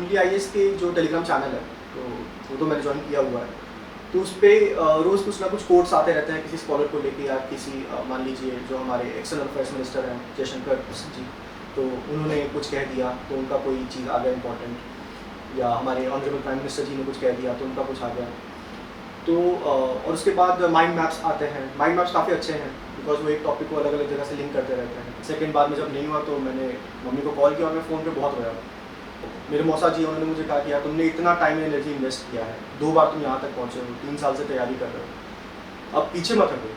Only IAS के जो Telegram channel है तो वो तो मैंने ज्वाइन किया हुआ है। तो उस पर रोज़ कुछ ना कुछ कोट्स आते रहते हैं किसी स्कॉलर को लेके या किसी मान लीजिए जो हमारे एक्सटर्नल अफेयर्स मिनिस्टर हैं जयशंकर जी, तो उन्होंने कुछ कह दिया तो उनका कोई चीज़ आ गया इंपॉर्टेंट, या हमारे ऑनरेबल प्राइम मिनिस्टर जी ने कुछ कह दिया तो उनका कुछ आ गया। तो और उसके बाद माइंड मैप्स आते हैं। माइंड मैप्स काफ़ी अच्छे हैं बिकॉज वो एक टॉपिक को अलग अलग जगह से लिंक करते रहते हैं। सेकेंड बार में जब नहीं हुआ तो मैंने मम्मी को कॉल किया और मैं फ़ोन पे बहुत रोया। मेरे मौसा जी उन्होंने मुझे कहा कि यार तुमने इतना टाइम एनर्जी इन्वेस्ट किया है, 2 बार तुम यहाँ तक पहुँचे हो, 3 साल से तैयारी कर रहे हो, अब पीछे मत हटो।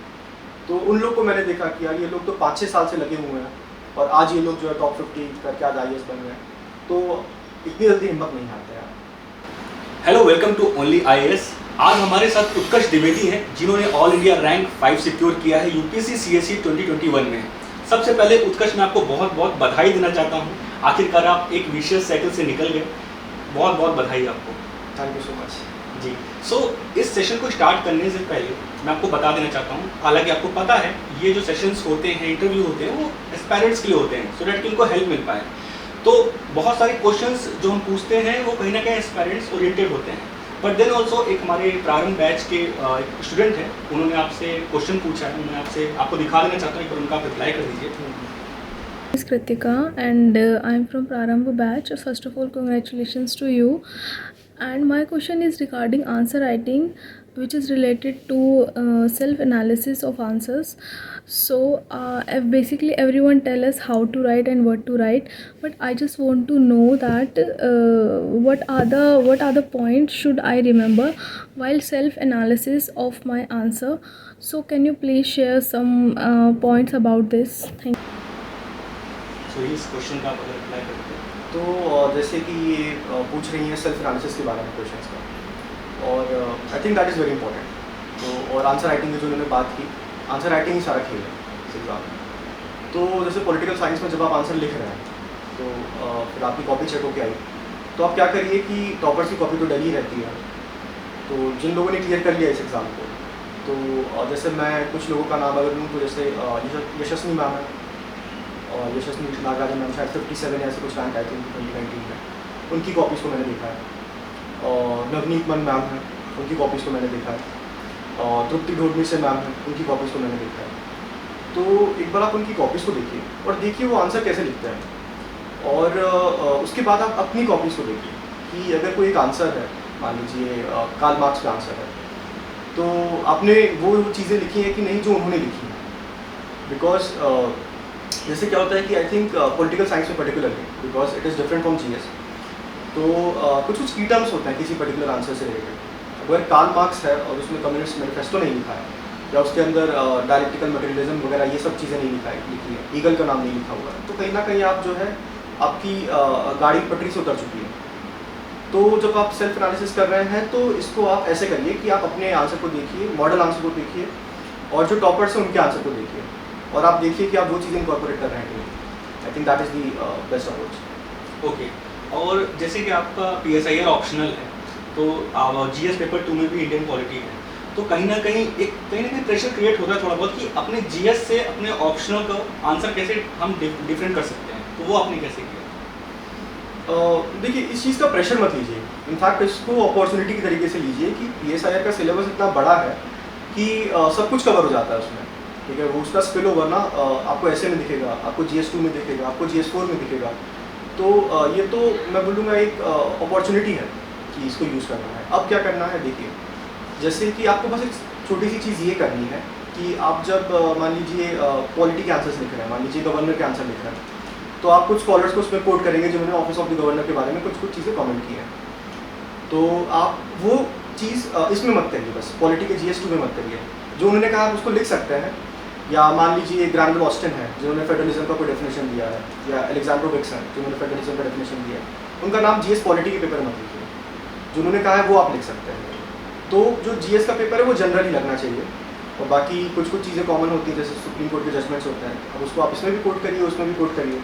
तो उन लोग को मैंने देखा कि यार ये लोग तो 5-6 साल से लगे हुए हैं और आज ये लोग जो है टॉप 50 करके आज IAS बन गए हैं, तो इतनी जल्दी हिम्मत नहीं हारते यार। Hello, welcome to only IAS। आज हमारे साथ उत्कर्ष द्विवेदी हैं जिन्होंने ऑल इंडिया रैंक 5 सिक्योर किया है यूपीएससी CSE 2021 में। सबसे पहले उत्कर्ष मैं आपको बहुत बहुत बधाई देना चाहता हूं। आखिरकार आप एक विशियस साइकिल से निकल गए, बहुत बहुत बधाई आपको। थैंक यू सो मच जी। इस सेशन को स्टार्ट करने से पहले मैं आपको बता देना चाहता हूँ, हालांकि आपको पता है ये जो सेशंस होते हैं, इंटरव्यू होते हैं, वो एस्पायरेंट्स के लिए होते हैं सो डैट कि उनको हेल्प मिल पाए। तो बहुत सारे क्वेश्चंस जो हम पूछते हैं वो कहीं ना कहीं एस्पायरेंट्स ओरिएंटेड होते हैं, बट देन ऑल्सो एक हमारे प्रारंभ बैच के एक स्टूडेंट हैं, उन्होंने आपसे क्वेश्चन पूछा है। मैं आपको दिखा देना चाहता हूँ, एक बार उनका आप रिप्लाई कर दीजिए। Is Kritika and I'm from Prarambha batch. First of all, congratulations to you. And my question is regarding answer writing, which is related to self-analysis of answers. So basically everyone tell us how to write and what to write, but I just want to know that what are the points should I remember while self-analysis of my answer. So can you please share some points about this? Thank you. सो इस question का आप अगर reply करते हैं तो जैसे कि ये पूछ रही हैं सेल्फ एनालिसिस के बारे में क्वेश्चंस का, और I think that is very important. तो और आंसर राइटिंग की जो उन्होंने बात की, आंसर राइटिंग ही सारा खेल है इस एग्ज़ाम में। तो जैसे पॉलिटिकल साइंस में जब आप आंसर लिख रहे हैं तो फिर आपकी कॉपी चेक होकर आई, तो आप क्या करिए कि टॉपर्स की कॉपी तो डली रहती है। तो जिन लोगों ने क्लियर कर लिया इस एग्ज़ाम को, तो जैसे मैं कुछ लोगों का नाम अगर लूँ तो जैसे यशस्वी मैम है, और यशस्वी नागराजन मैम शायद 57 ऐसे कुछ रैंक आए थे 2019 में, उनकी कॉपीज़ को मैंने देखा है। और नवनीत मन मैम हैं, उनकी कॉपीज़ को मैंने देखा है। और तृप्ति ढोडमी से मैम हैं, उनकी कॉपीज़ को मैंने देखा है। तो एक बार आप उनकी कॉपीज़ को देखिए और देखिए वो आंसर कैसे लिखते हैं, और उसके बाद आप अपनी कॉपीज़ को देखिए कि अगर कोई एक आंसर है, मान लीजिए कार्ल मार्क्स का आंसर है, तो आपने वो चीज़ें लिखी हैं कि नहीं जो उन्होंने लिखी हैं। बिकॉज जैसे क्या होता है कि आई थिंक पॉलिटिकल साइंस में particularly because it is different from GS, तो कुछ की टर्म्स होते हैं किसी पर्टिकुलर आंसर से रिलेटेड। अगर कार्ल मार्क्स है और उसमें कम्युनिस्ट मैनिफेस्टो नहीं लिखा है, या उसके अंदर डायलेक्टिकल मटेरियलिज्म वगैरह ये सब चीज़ें नहीं लिखी है, ईगल का नाम नहीं लिखा हुआ है, तो कहीं ना कहीं आप जो है आपकी गाड़ी पटरी से उतर चुकी है। तो जब आप सेल्फ एनालिसिस कर रहे हैं तो इसको आप ऐसे करिए कि आप अपने आंसर को देखिए, मॉडल आंसर को देखिए, और जो टॉपर्स हैं उनके आंसर को देखिए, और आप देखिए कि आप वो चीज़ें इनकॉर्पोरेट कर रहे हैं कि नहीं। I think that is the best approach. Okay. और जैसे कि आपका PSIR ऑप्शनल है, तो GS पेपर 2 में भी इंडियन पॉलिटी है, तो कहीं ना कहीं प्रेशर क्रिएट होता है थोड़ा बहुत कि अपने GS से अपने ऑप्शनल का आंसर कैसे हम डिफरेंट कर सकते हैं, तो वो आपने कैसे किया? देखिए, इस चीज़ का प्रेशर मत लीजिए, इनफैक्ट इसको अपॉर्चुनिटी की तरीके से लीजिए कि PSIR का सिलेबस इतना बड़ा है कि सब कुछ कवर हो जाता है उसमें, ठीक है। वो उसका स्पिल ओवर ना आपको ऐसे में दिखेगा, आपको GS 2 में दिखेगा, आपको GS 4 में दिखेगा। तो ये तो मैं बोलूँगा एक अपॉर्चुनिटी है कि इसको यूज़ करना है। अब क्या करना है, देखिए, जैसे कि आपको बस एक छोटी सी चीज़ ये करनी है कि आप जब मान लीजिए पॉलिटी के आंसर्स लिख रहे हैं, मान लीजिए गवर्नर के आंसर लिख रहे हैं, तो आप कुछ स्कॉलर्स को उसमें कोट करेंगे जिन्होंने ऑफिस ऑफ द गवर्नर के बारे में कुछ चीज़ें कमेंट की हैं। तो आप वो चीज़ इसमें मत करिए, बस पॉलिटी के GS 2 में मत करिए। जो उन्होंने कहा आप उसको लिख सकते हैं, या मान लीजिए ग्रैंडल ऑस्टिन है जिन्होंने फेडरलिज्म का कोई डेफिनेशन दिया है, या अलेक्जेंड्रो विक्स हैं जिन्होंने फेडरलिज्म का डेफिनेशन दिया है, उनका नाम GS पॉलिटी के पेपर में मत लिखिए। जो उन्होंने कहा है वो आप लिख सकते हैं। तो जो GS का पेपर है वो जनरली लगना चाहिए, और बाकी कुछ चीज़ें कॉमन होती हैं, जैसे सुप्रीम कोर्ट के जजमेंट्स होते हैं, अब उसको आप इसमें भी कोट करिए, उसमें भी कोट करिए।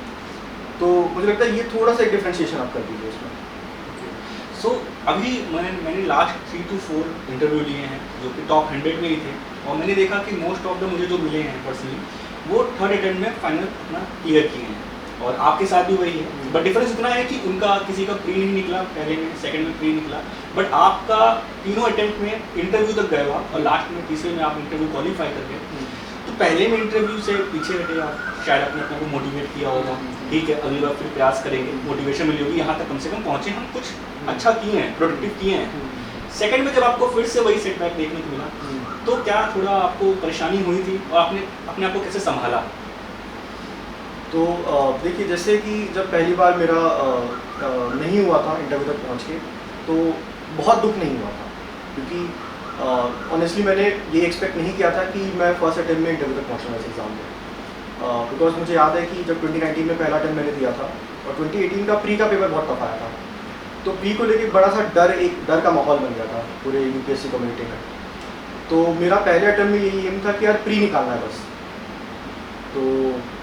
तो मुझे लगता है ये थोड़ा सा एक डिफ्रेंशिएशन आप कर दीजिए इसमें। अभी मैंने लास्ट 3 to 4 इंटरव्यू लिए हैं जो कि टॉप 100 में ही थे, और मैंने देखा कि मोस्ट ऑफ द मुझे जो मिले हैं पर्सनली वो 3rd अटेम्प्ट में फाइनल अपना क्लियर किए हैं। और आपके साथ भी वही है, बट डिफरेंस इतना है कि उनका किसी का प्री नहीं निकला, पहले में सेकंड में प्री निकला, बट आपका तीनों अटेम्प्ट में इंटरव्यू तक गए हो आप, और लास्ट में तीसरे में आप इंटरव्यू क्वालिफाई कर गए। तो पहले में इंटरव्यू से पीछे हटे आप, शायद आपने अपने को मोटिवेट किया होगा, ठीक है अगली बार फिर प्रयास करेंगे, मोटिवेशन मिली होगी, यहाँ तक कम से कम पहुँचे, हम कुछ अच्छा किए हैं, प्रोडक्टिव किए हैं। सेकंड में जब आपको फिर से वही सेटबैक देखने को मिला, तो क्या थोड़ा आपको परेशानी हुई थी और आपने अपने आप को कैसे संभाला? तो देखिए, जैसे कि जब पहली बार मेरा नहीं हुआ था इंटरव्यू तक पहुंच के, तो बहुत दुख नहीं हुआ था, क्योंकि ऑनेस्टली मैंने ये एक्सपेक्ट नहीं किया था कि मैं फर्स्ट अटेम्प्ट में इंटरव्यू तक पहुंचूंगा इस एग्ज़ाम में। बिकॉज मुझे याद है कि जब 2019 में पहला अटेम्प्ट मैंने दिया था और 2018 का प्री का पेपर बहुत टफ आया था, तो प्री को लेके बड़ा सा एक डर का माहौल बन गया था पूरे यूपीएससी कम्युनिटी में। तो मेरा पहले अटेम्प्ट में यही एम था कि यार प्री निकालना है बस। तो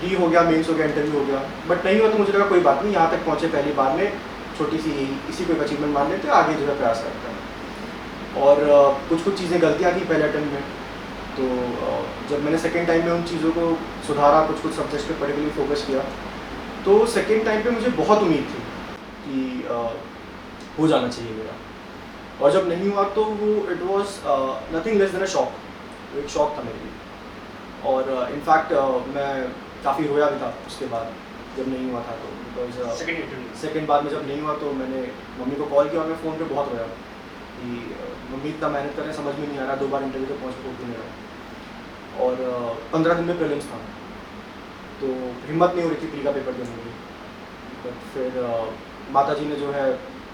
प्री हो गया, मेंस हो गया, इंटरव्यू हो गया, बट नहीं हुआ तो मुझे लगा कोई बात नहीं, यहाँ तक पहुँचे पहली बार में, छोटी सी इसी को एक अचीवमेंट मान लेते, आगे जो है प्रयास करते हैं। और कुछ चीज़ें गलतियाँ की पहले अटेम्प्ट में, तो जब मैंने सेकेंड टाइम में उन चीज़ों को सुधारा, कुछ सब्जेक्ट्स पे पर्टिकुलरली फोकस किया, तो सेकेंड टाइम पे मुझे बहुत उम्मीद थी कि हो जाना चाहिए मेरा। और जब नहीं हुआ तो वो it was nothing less than a shock, एक शॉक था मेरे लिए। और इनफैक्ट मैं काफ़ी रोया भी था उसके बाद जब नहीं हुआ था, तो बिकॉज सेकेंड बार में जब नहीं हुआ तो मैंने मम्मी को कॉल किया और मैं फ़ोन पे बहुत रोया कि मम्मी इतना मेहनत कर रहे हैं, समझ में नहीं आ रहा, 2 बार इंटरव्यू तक पहुँच के मेरा। और 15 दिन में प्रीलिम्स था, तो हिम्मत नहीं हो रही थी प्री का पेपर देने की। बट फिर माता जी ने जो है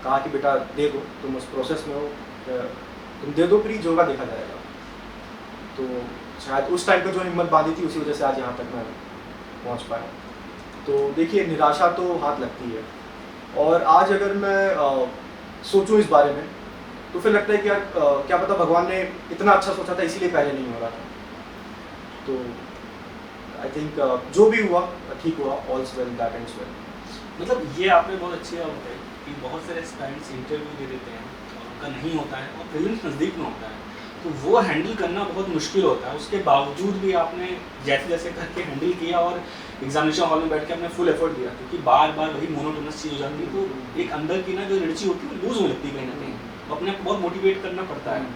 कहा कि बेटा दे दो, तुम उस प्रोसेस में हो, तुम दे दो प्री, जो होगा देखा जाएगा। तो शायद उस टाइम पे जो हिम्मत बांधी थी, उसी वजह से आज यहाँ तक मैं पहुँच पाया। तो देखिए, निराशा तो हाथ लगती है, और आज अगर मैं सोचूं इस बारे में तो फिर लगता है कि यार क्या पता भगवान ने इतना अच्छा सोचा था, इसीलिए पहले नहीं हो रहा था। तो आई थिंक जो भी हुआ ठीक हुआ, ऑल्स वेल दैट एंड्स वेल। मतलब ये आपने बहुत अच्छी बात बताई कि बहुत सारे एस्पायरेंट्स इंटरव्यू दे देते हैं और उनका नहीं होता है, और प्रीलिम्स नज़दीक में होता है, तो वो हैंडल करना बहुत मुश्किल होता है। उसके बावजूद भी आपने जैसे जैसे करके हैंडल किया और एग्जामिनेशन हॉल में बैठ के आपने फुल एफर्ट दिया, क्योंकि बार बार वही मोनोटोनस चीज़ हो जाती है, तो एक अंदर की ना जो एनर्जी होती है वो लूज होने लगती है कहीं ना कहीं, तो अपने आप को बहुत मोटिवेट करना पड़ता है।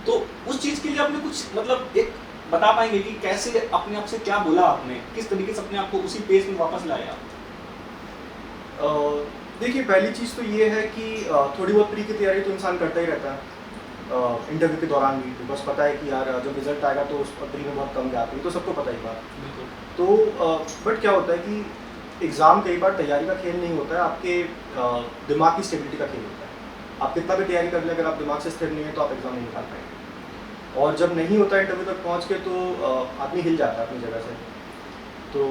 तो उस चीज़ के लिए आपने कुछ मतलब एक बता पाएंगे कि कैसे अपने आप से क्या बोला आपने, किस तरीके से अपने आप को उसी पेस में वापस लाया? देखिए, पहली चीज़ तो ये है कि थोड़ी बहुत प्री की तैयारी तो इंसान करता ही रहता है इंटरव्यू के दौरान भी, बिकॉज पता है कि यार जब रिजल्ट आएगा तो उस प्री में बहुत कम गैप है, तो सबको पता ही बात। तो बट क्या होता है कि एग्ज़ाम कई बार तैयारी का खेल नहीं होता है, आपके दिमाग की स्टेबिलिटी का खेल होता है। आप कितना भी तैयारी कर लें, अगर आप दिमाग से स्थिर नहीं है तो आप एग्ज़ाम नहीं निकाल पाएंगे। और जब नहीं होता इंटरव्यू तक पहुँच के तो आदमी हिल जाता है अपनी जगह से। तो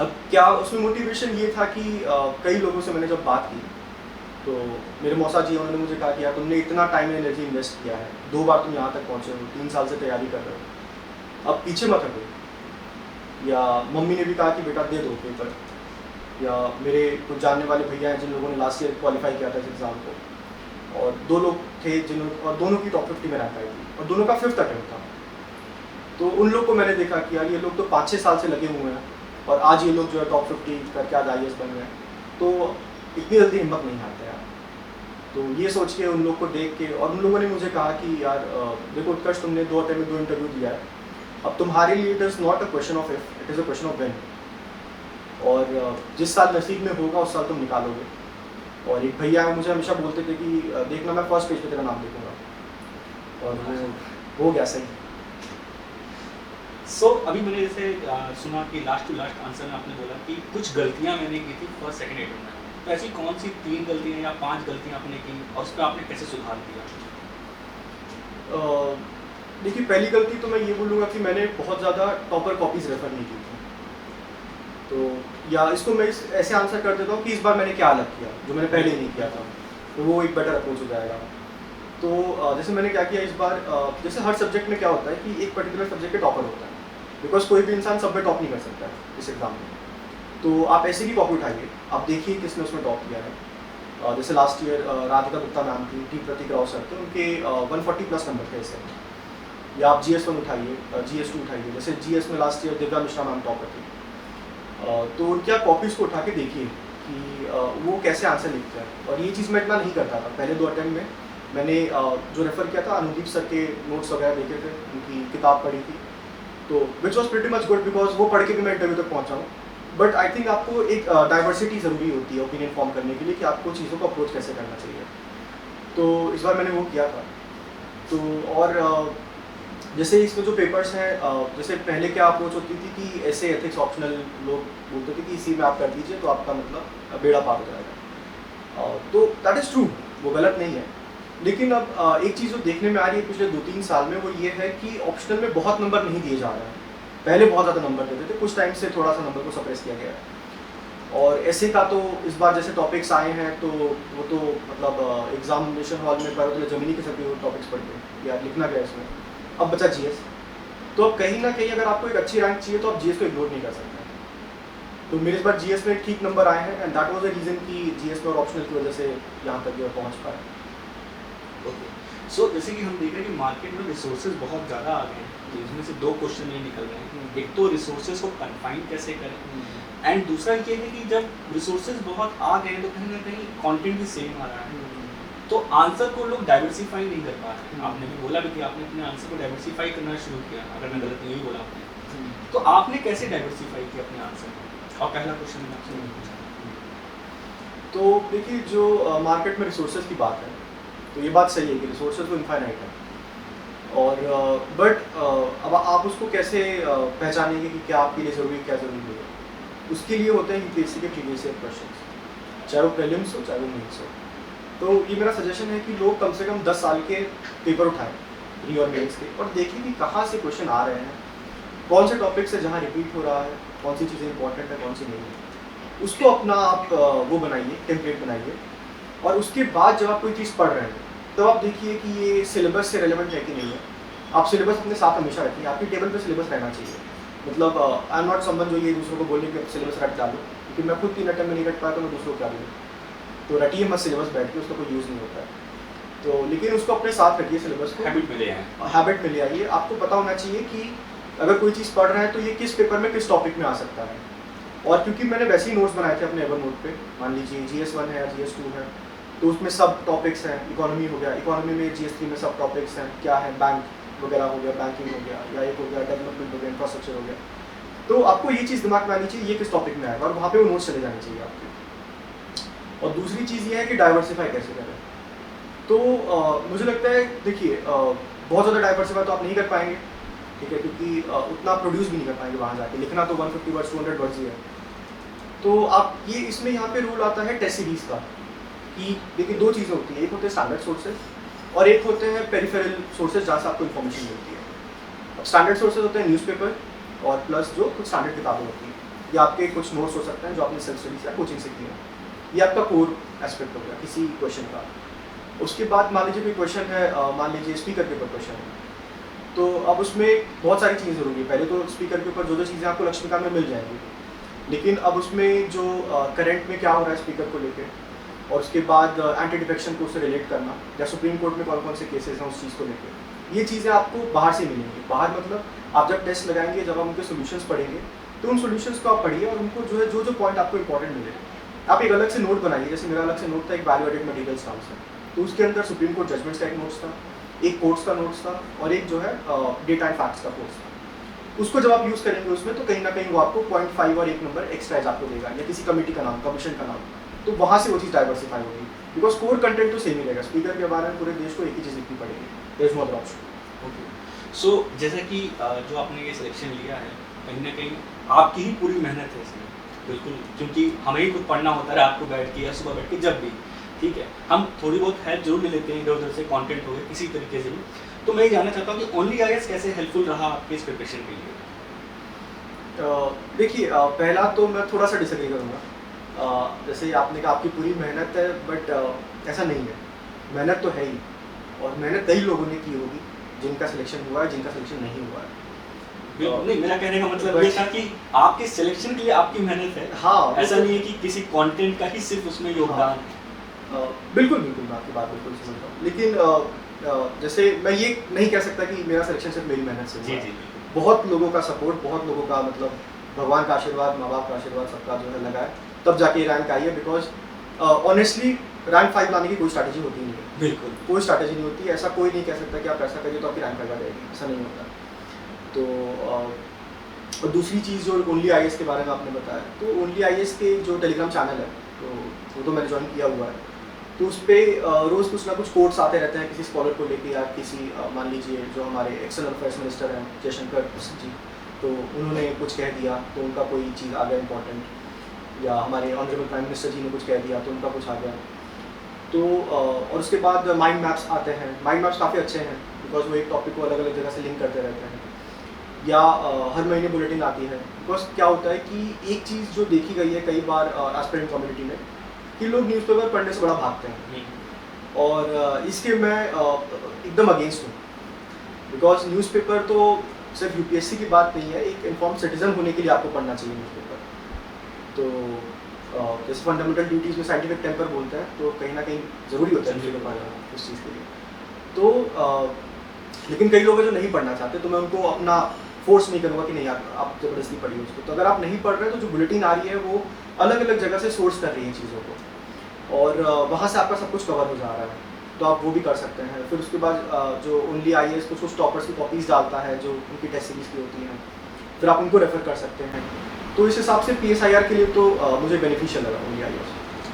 अब क्या उसमें मोटिवेशन ये था कि कई लोगों से मैंने जब बात की, तो मेरे मौसा जी उन्होंने मुझे कहा कि यार तुमने इतना टाइम एंड एनर्जी इन्वेस्ट किया है, 2 बार तुम यहाँ तक पहुँचे हो, 3 साल से तैयारी कर रहे हो, अब पीछे मत हटो। या मम्मी ने भी कहा कि बेटा दे दो पेपर। या मेरे कुछ जानने वाले भैया हैं जिन लोगों ने लास्ट ईयर क्वालिफाई किया था इस एग्ज़ाम को, और 2 लोग थे और दोनों की टॉप 50 में रैंक आई थी, और दोनों का 5th अटेम्प्ट था। तो उन लोग को मैंने देखा कि यार ये लोग तो 5-6 साल से लगे हुए हैं, और आज ये लोग जो है टॉप 50 करके आज IAS बन गए, तो इतनी जल्दी हिम्मत नहीं हारते यार। तो ये सोच के उन लोग को देख के, और उन लोगों ने मुझे कहा कि यार देखो उत्कर्ष, तुमने 2 अटेम्प्ट में 2 इंटरव्यू दिया है, अब तुम्हारे लिए it is not a question of if, it is a question of when. और जिस साल नसीब में होगा उस साल तुम निकालोगे। और एक भैया मुझे हमेशा बोलते थे कि देखना मैं फर्स्ट पेज पे तेरा नाम लिखूँगा, और वो हो गया सही। सो अभी मैंने जैसे सुना कि लास्ट टू लास्ट आंसर में आपने बोला कि कुछ गलतियां मैंने की थी फर्स्ट सेकंड अटेम्प्ट में, तो ऐसी कौन सी 3 गलतियां या 5 गलतियां आपने की और उस पर आपने कैसे सुधार किया? देखिए, पहली गलती तो मैं ये बोलूँगा कि मैंने बहुत ज़्यादा टॉपर कॉपीज़ रेफर नहीं की थी। तो या इसको मैं ऐसे आंसर कर देता हूँ कि इस बार मैंने क्या अलग किया जो मैंने पहले नहीं किया था, तो वो एक बेटर अप्रोच हो जाएगा। तो जैसे मैंने क्या किया इस बार, जैसे हर सब्जेक्ट में क्या होता है कि एक पर्टिकुलर सब्जेक्ट के टॉपर होता है, बिकॉज कोई भी इंसान सब में टॉप नहीं कर सकता है इस एग्ज़ाम में। तो आप ऐसे ही कॉपी उठाइए, आप देखिए किसने उसमें टॉप किया है। जैसे last year Radhika Gupta ma'am थी, टी प्रतीक राव सर थे, उनके 140+ नंबर थे ऐसे। या आप GS1 उठाइए, GS2 उठाइए, जैसे GS में last year Divya Mishra ma'am topper थी। तो उनकी आप कॉपीज़ को उठा के देखिए कि वो कैसे आंसर लिखते हैं। और ये चीज़ मैं इतना नहीं करता था पहले 2 अटेम्प्ट में। मैंने जो रेफ़र किया था अनुदीप सर के नोट्स वगैरह देखे थे, उनकी किताब पढ़ी थी, तो which was pretty much good because वो पढ़ के भी मैं इंटरव्यू तक पहुँचा हूँ। बट आई थिंक आपको एक डाइवर्सिटी ज़रूरी होती है ओपिनियन फॉर्म करने के लिए कि आपको चीज़ों को अप्रोच कैसे करना चाहिए। तो इस बार मैंने वो किया था। तो और जैसे इसमें जो पेपर्स हैं, जैसे पहले क्या अप्रोच होती थी कि ऐसे एथिक्स ऑप्शनल लोग बोलते थे कि इसी में आप कर दीजिए तो आपका मतलब बेड़ा पार हो जाएगा। तो दैट इज़ ट्रू, वो गलत नहीं है। लेकिन अब एक चीज़ जो देखने में आ रही है पिछले 2-3 साल में, वो ये है कि ऑप्शनल में बहुत नंबर नहीं दिए जा रहे हैं। पहले बहुत ज़्यादा नंबर देते थे, कुछ टाइम से थोड़ा सा नंबर को सप्रेस किया गया है। और ऐसे का तो इस बार जैसे टॉपिक्स आए हैं तो वो तो मतलब एग्जामिनेशन हॉल में करो तो जमीनी के सभी टॉपिक्स पढ़ते या लिखना गया इसमें। अब बचा जीएस, तो अब कहीं ना कहीं अगर आपको एक अच्छी रैंक चाहिए तो आप जीएस को इग्नोर नहीं कर सकते। तो मेरे इस बार जीएस में ठीक नंबर आए हैं and that was the reason कि जीएस में और ऑप्शनल की वजह से यहाँ तक जो है पहुँच पाए। ओके, सो जैसे कि हम देख रहे हैं कि मार्केट में रिसोर्सेज बहुत ज़्यादा आ गए हैं, जिसमें से 2 क्वेश्चन ये निकल रहे हैं। एक तो रिसोर्सेज को कन्फाइन कैसे करें, एंड दूसरा ये है कि जब रिसोर्सेज बहुत आ गए हैं तो कहीं ना कहीं कंटेंट भी सेम आ रहा है, तो आंसर को लोग डाइवर्सिफाई नहीं कर पा रहे हैं। आपने भी बोला भी कि आपने अपने आंसर को डाइवर्सिफाई करना शुरू किया, अगर मैं गलत नहीं बोला आपने, तो आपने कैसे डाइवर्सिफाई किया अपने आंसर को? और पहला क्वेश्चन मैं आपसे पूछा। तो देखिए, जो मार्केट में रिसोर्सेज की बात है तो ये बात सही है कि रिसोर्सेज तो इनफाइनाइट है। और बट अब आप उसको कैसे पहचानेंगे कि क्या आपके लिए ज़रूरी है, क्या ज़रूरी नहीं है। उसके लिए होते हैं यूपीएससी के प्रीवियस ईयर क्वेश्चन, चाहे वो प्रीलिम्स हो चाहे वो मेंस हो। तो ये मेरा सजेशन है कि लोग कम से कम 10 साल के पेपर उठाएं री और मेंस के, और देखें कि कहाँ से क्वेश्चन आ रहे हैं, कौन से टॉपिक से जहाँ रिपीट हो रहा है, कौन सी चीज़ें इंपॉर्टेंट है, कौन सी नहीं है। उसको अपना आप वो बनाइए, टेम्पलेट बनाइए। और उसके बाद जब आप कोई चीज़ पढ़ रहे हैं तब आप देखिए कि ये सिलेबस से रेलेवेंट है कि नहीं है। आप सिलेबस अपने साथ हमेशा रखिए, आपकी टेबल पे सिलेबस रहना चाहिए। मतलब आई एम नॉट समवन जो ये दूसरों को बोलने कि सिलेबस रट डालो, क्योंकि मैं खुद 3 अटेम्प्ट में नहीं रट पाया तो मैं दूसरों को क्या दूँ। तो रटिए मत सिलेबस बैठ के, उसका कोई यूज़ नहीं होता है। तो लेकिन उसको अपने साथ रखिए, सिलेबस को हैबिट में ले आए। हैबिट में ले आइए। आपको पता होना चाहिए कि अगर कोई चीज़ पढ़ रहे हैं तो ये किस पेपर में किस टॉपिक में आ सकता है। और क्योंकि मैंने वैसे ही नोट्स बनाए थे अपने एवर नोट पे, मान लीजिए GS1 है या GS2 है, तो उसमें सब टॉपिक्स हैं। इकोनॉमी हो गया, इकोनॉमी में GS3 में सब टॉपिक्स हैं, क्या है, बैंक वगैरह हो गया, बैंकिंग हो गया, या एक हो गया डेवलपमेंट हो गया, इंफ्रास्ट्रक्चर हो गया। तो आपको ये चीज़ दिमाग में आनी चाहिए ये किस टॉपिक में आएगा, और वहाँ पे वो नोट्स चले जाने चाहिए आपके। और दूसरी चीज़ ये है कि डाइवर्सिफाई कैसे करें। तो मुझे लगता है, देखिए बहुत ज़्यादा डाइवर्सिफाई तो आप नहीं कर पाएंगे, ठीक है, क्योंकि उतना प्रोड्यूस भी नहीं कर पाएंगे वहाँ जाके। लिखना तो 150 वर्ड्स 200 वर्ड्स ही है। तो आप ये इसमें यहाँ पे रूल आता है टेस्ट सीरीज़ का, कि देखिए 2 चीज़ें होती हैं, एक होते हैं स्टैंडर्ड सोर्सेज और एक होते हैं पेरिफेरल सोर्सेज जहाँ से आपको इन्फॉर्मेशन मिलती है। अब स्टैंडर्ड सोर्सेज होते हैं न्यूज़पेपर और प्लस जो कुछ स्टैंडर्ड किताबें होती हैं, या आपके कुछ नोट्स हो सकते हैं जो आपने सेल्फ स्टडी या कोचिंग से किए हैं। ये आपका कोर एस्पेक्ट हो गया किसी क्वेश्चन का। उसके बाद मान लीजिए कोई क्वेश्चन है, मान लीजिए स्पीकर के ऊपर क्वेश्चन है, तो अब उसमें बहुत सारी चीज़ें ज़रूरी है। पहले तो स्पीकर के ऊपर जो चीज़ें आपको लक्ष्मीकांत में मिल जाएंगी, लेकिन अब उसमें जो करंट में क्या हो रहा है स्पीकर को लेकर, और उसके बाद एंटी डिफेक्शन को उससे रिलेट करना, या सुप्रीम कोर्ट में कौन कौन से केसेस हैं उस चीज़ को लेकर, ये चीज़ें आपको बाहर से मिलेंगी। बाहर मतलब आप जब टेस्ट लगाएंगे, जब आप उनके सोल्यूशंस पढ़ेंगे, तो उन सोल्यूशंस को आप पढ़िए और उनको जो है जो पॉइंट आपको इंपॉर्टेंट मिले आप एक अलग से नोट बनाइए। जैसे मेरा अलग से नोट था एक वैल्यू एडेड मटेरियल्स नाम से, तो उसके अंदर सुप्रीम कोर्ट जजमेंट्स का एक नोट्स था, एक कोर्ट्स का नोट्स था, और एक जो है डेटा एंड फैक्ट्स का कोर्स था। उसको जब आप यूज़ करेंगे उसमें, तो कहीं ना कहीं वो आपको 0.5 और 1 नंबर एक्स्ट्रा एज आपको देगा, या किसी कमेटी का नाम, कमीशन का नाम, तो वहाँ से वो चीज़ डाइवर्सिफाई होगी। बिकॉज कोर कंटेंट तो सेम ही रहेगा। स्पीकर के बारे में पूरे देश को एक ही चीज़ लिखनी पड़ेगी, there is no other option. Okay, so जैसा कि जो आपने ये सिलेक्शन लिया है, कहीं ना कहीं आपकी ही पूरी मेहनत है इसमें, बिल्कुल, क्योंकि हमें ही खुद पढ़ना होता है रात को बैठ के या सुबह बैठ के, जब भी, ठीक है, हम थोड़ी बहुत हेल्प जरूर ले लेते हैं इधर उधर से, कंटेंट हो गया किसी तरीके से भी। तो मैं ये जानना चाहता हूँ कि ओनली आईएएस कैसे हेल्पफुल रहा आपके इस प्रिपरेशन के लिए? देखिए, पहला तो मैं थोड़ा सा डिसएग्री करूँगा। जैसे आपने कहा आपकी पूरी मेहनत है, बट ऐसा नहीं है। मेहनत तो है ही, और मेहनत कई लोगों ने की होगी जिनका सिलेक्शन हुआ है, जिनका सिलेक्शन नहीं हुआ है। बिल्कुल नहीं, मेरा कहने का मतलब ये था कि आपके सिलेक्शन के लिए आपकी मेहनत है। हाँ, ऐसा नहीं है कि किसी कंटेंट का ही सिर्फ उसमें योगदान है। बिल्कुल बिल्कुल, मैं आपकी बात बिल्कुल समझता हूँ। लेकिन जैसे मैं ये नहीं कह सकता कि मेरा सिलेक्शन सिर्फ मेरी मेहनत से हुआ जी है। जी, बहुत लोगों का सपोर्ट, बहुत लोगों का मतलब भगवान का आशीर्वाद, माँ बाप का आशीर्वाद सबका जो है लगा है, तब जाके रैंक आई है। बिकॉज ऑनेस्टली रैंक 5 लाने की कोई स्ट्रैटेजी होती नहीं है, बिल्कुल। कोई स्ट्रैटेजी नहीं होती। ऐसा कोई नहीं कह सकता कि आप ऐसा करिए तो आपकी रैंक आ जाएगी, ऐसा नहीं होता। तो और दूसरी चीज़ जो ओनली आईएएस के बारे में आपने बताया, तो ओनली आईएएस के जो टेलीग्राम चैनल है, तो वो तो मैंने ज्वाइन किया हुआ है। तो उस पर रोज़ कुछ ना कुछ कोट्स आते रहते हैं किसी स्कॉलर को लेके, या किसी मान लीजिए जो हमारे एक्सटर्नल अफेयर्स मिनिस्टर हैं जयशंकर जी, तो उन्होंने कुछ कह दिया तो उनका कोई चीज़ आ गया इंपॉर्टेंट, या हमारे ऑनरेबल प्राइम मिनिस्टर जी ने कुछ कह दिया तो उनका कुछ आ गया। तो और उसके बाद माइंड मैप्स आते हैं। माइंड मैप्स काफ़ी अच्छे हैं बिकॉज वो एक टॉपिक को अलग अलग जगह से लिंक करते रहते हैं। या हर महीने बुलेटिन आती है। बिकॉज क्या होता है कि एक चीज़ जो देखी गई है कई बार एस्पिरेंट कम्युनिटी में, कि लोग न्यूज़पेपर पढ़ने से बड़ा भागते हैं, और इसके मैं एकदम अगेंस्ट हूँ। बिकॉज न्यूज़पेपर तो सिर्फ यूपीएससी की बात नहीं है, एक इन्फॉर्म सिटीजन होने के लिए आपको पढ़ना चाहिए न्यूज़पेपर। तो जैसे फंडामेंटल ड्यूटीज़ में साइंटिफिक टेम्पर बोलते हैं, तो कहीं ना कहीं ज़रूरी होता है न्यूज़पेपर पढ़ना उस चीज़ के लिए। तो लेकिन कई लोग हैं जो नहीं पढ़ना चाहते, तो मैं उनको अपना फोर्स नहीं करूँगा कि नहीं आप ज़बरदस्ती पढ़िए उसको। तो अगर आप नहीं पढ़ रहे तो जो बुलेटिन आ रही है वो अलग अलग जगह से सोर्स कर रही है चीज़ों को, और वहाँ से आपका सब कुछ कवर हो जा रहा है, तो आप वो भी कर सकते हैं। फिर उसके बाद जो ओनली आईएएस कुछ टॉपर्स की कॉपीज़ डालता है जो उनकी टेस्ट सीरीज़ की होती हैं, फिर आप उनको रेफ़र कर सकते हैं। तो इस हिसाब से PSIR के लिए तो मुझे बेनिफिशियल लगा only IAS.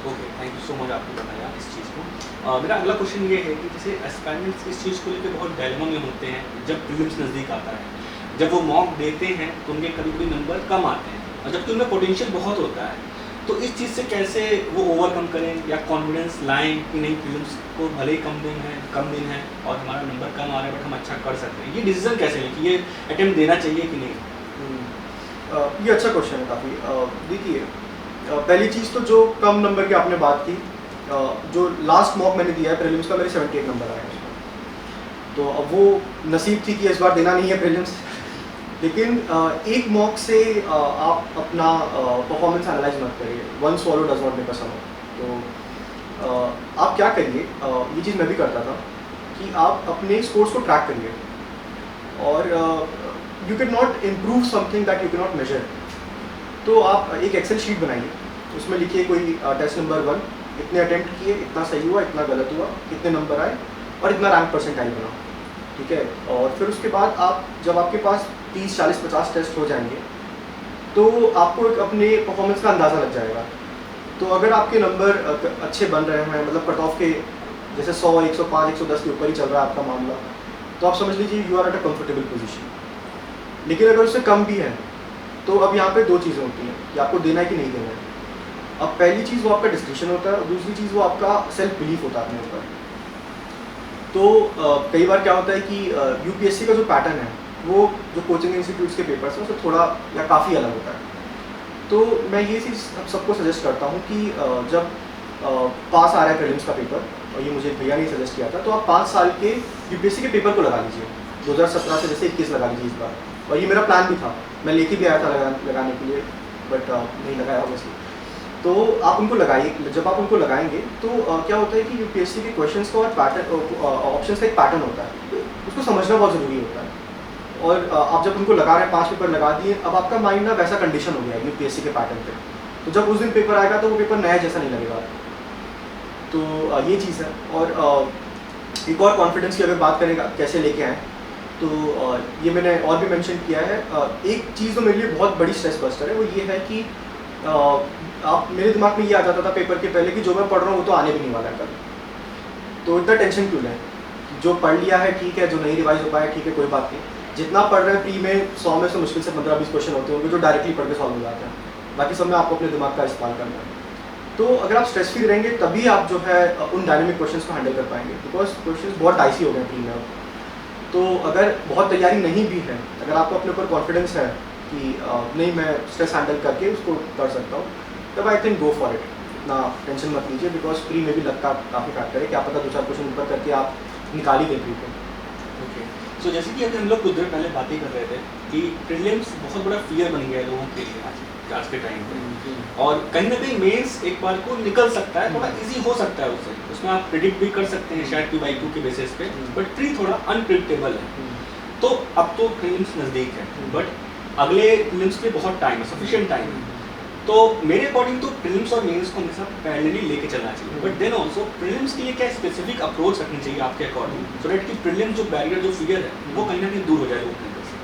Okay, thank you so much, आपने बताया इस चीज़ को। मेरा अगला क्वेश्चन ये है कि जैसे एस्पायरेंट्स इस चीज़ को लेकर बहुत डायलेमा में होते हैं जब प्रीलिम्स नज़दीक आता है। जब वो मॉक देते हैं तो उनके कभी कभी नंबर कम आते हैं, और जबकि उनमें पोटेंशियल बहुत होता है। तो इस चीज़ से कैसे वो ओवरकम करें या कॉन्फिडेंस लाएं कि नहीं, प्रीलिम्स को भले ही कम दिन है और हमारा नंबर कम आ रहा है बट हम अच्छा कर सकते हैं। ये डिसीजन कैसे लें कि ये अटेम्प्ट देना चाहिए कि नहीं? ये अच्छा क्वेश्चन है काफ़ी। देखिए, पहली चीज़ तो जो कम नंबर की आपने बात की, जो लास्ट मॉक मैंने दिया है प्रीलिम्स का, मेरे 78 नंबर आए उसमें। तो अब वो नसीब थी कि इस बार देना नहीं है प्रीलिम्स। लेकिन एक मॉक से आप अपना परफॉर्मेंस एनालाइज मत करिए। One swallow does not make a summer. तो आप क्या करिए, ये चीज़ मैं भी करता था कि आप अपने स्कोर्स को ट्रैक करिए, और you can not improve something that you can not measure. तो आप एक एक्सेल शीट बनाइए, उसमें लिखिए कोई टेस्ट नंबर 1 इतने अटेम्प्ट किए, इतना सही हुआ, इतना गलत हुआ, कितने नंबर आए, और इतना रैंक परसेंटाइल बना, ठीक है। और फिर उसके बाद आप जब आपके पास 30, 40, 50 टेस्ट हो जाएंगे तो आपको एक अपने परफॉर्मेंस का अंदाज़ा लग जाएगा। तो अगर आपके नंबर अच्छे बन रहे हैं, मतलब कट ऑफ के जैसे 100, 105, 110 के ऊपर ही चल रहा है आपका मामला, तो आप समझ लीजिए you are at a comfortable position. लेकिन अगर उससे कम भी है तो अब यहाँ पे दो चीज़ें होती हैं कि आपको देना है कि नहीं देना है। अब पहली चीज़ वो आपका डिस्क्रिप्शन होता है, और दूसरी चीज़ वो आपका सेल्फ बिलीफ होता है अपने ऊपर। तो कई बार क्या होता है कि यूपीएससी का जो पैटर्न है वो जो कोचिंग इंस्टीट्यूट्स के पेपर्स हैं उससे थोड़ा या काफ़ी अलग होता है। तो मैं ये चीज़ सबको सजेस्ट करता हूँ कि जब पास आ रहा है प्रीलिम्स का पेपर, और ये मुझे भैया ने सजेस्ट किया था, तो आप 5 साल के यूपीएससी के पेपर को लगा लीजिए। 2017 से जैसे 21 लगा लीजिए इस बार, और ये मेरा प्लान भी था, मैं लेके भी आया था लगाने के लिए, बट नहीं लगाया ऑब्वियसली। तो आप उनको लगाइए। जब आप उनको लगाएंगे तो क्या होता है कि यूपीएससी के क्वेश्चंस का और पैटर्न ऑप्शंस का एक पैटर्न होता है, उसको समझना बहुत ज़रूरी होता है। और आप जब उनको लगा रहे हैं, 5 पेपर लगा दिए, अब आपका माइंड ना वैसा कंडीशन हो गया है यूपीएससी के पैटर्न पे, तो जब उस दिन पेपर आएगा तो वो पेपर नया जैसा नहीं लगेगा। तो ये चीज़ है। और एक और कॉन्फिडेंस की अगर बात करें कैसे लेके आएँ, तो ये मैंने और भी मेंशन किया है। एक चीज़ तो मेरे लिए बहुत बड़ी स्ट्रेस बस्टर है, वो ये है कि आप मेरे दिमाग में ये आ जाता था पेपर के पहले कि जो मैं पढ़ रहा हूँ वो तो आने भी नहीं वाला है कल, तो इतना टेंशन क्यों लें। जो पढ़ लिया है ठीक है, जो नहीं रिवाइज हो पाया ठीक है, कोई बात नहीं। जितना पढ़ रहे हैं प्री में 100 में से मुश्किल से 15-20 क्वेश्चन होते होंगे जो डायरेक्टली पढ़ के सॉल्व हो जाते हैं, बाकी सब में आपको अपने दिमाग का इस्तेमाल करना है। तो अगर आप स्ट्रेस फ्री रहेंगे तभी आप जो है उन डायनेमिक क्वेश्चंस को हैंडल कर पाएंगे, बिकॉज क्वेश्चंस बहुत डाइसी हो गए प्री में अब। तो अगर बहुत तैयारी नहीं भी है, अगर आपको अपने ऊपर कॉन्फिडेंस है कि नहीं मैं स्ट्रेस हैंडल करके उसको कर सकता हूँ, तब I think go for it. इतना टेंशन मत लीजिए, बिकॉज प्री में भी लगता काफ़ी फैक्टर है, क्या पता 2-4 क्वेश्चन ऊपर करके आप निकाल ही दें प्री को। ओके, सो जैसे कि अभी हम लोग कुछ देर पहले बातें कर रहे थे कि प्रीलिम्स बहुत बड़ा फियर बन गया है लोगों के लिए आज के टाइम पे, और कहीं ना कहीं मेंस एक बार को निकल सकता है, थोड़ा इजी हो सकता है उससे, उसमें आप प्रिडिक्ट भी कर सकते हैं शायद Q/Q के बेसिस पे, बट प्री थोड़ा अनप्रिडिक्टेबल है। तो अब तो प्रीलिम्स नज़दीक है, बट अगले प्रीलिम्स के लिए बहुत टाइम है, सफिशिएंट टाइम है। तो मेरे अकॉर्डिंग तो प्रीलिम्स और मेंस को हमेशा पैरेलली लेके चलना चाहिए, बट देन ऑल्सो प्रीलिम्स के लिए क्या स्पेसिफिक अप्रोच रखनी चाहिए आपके अकॉर्डिंग, सो दैट कि प्रीलिम्स जो बैरियर जो फियर है वो कहीं ना कहीं दूर हो जाए लोगों के अंदर से।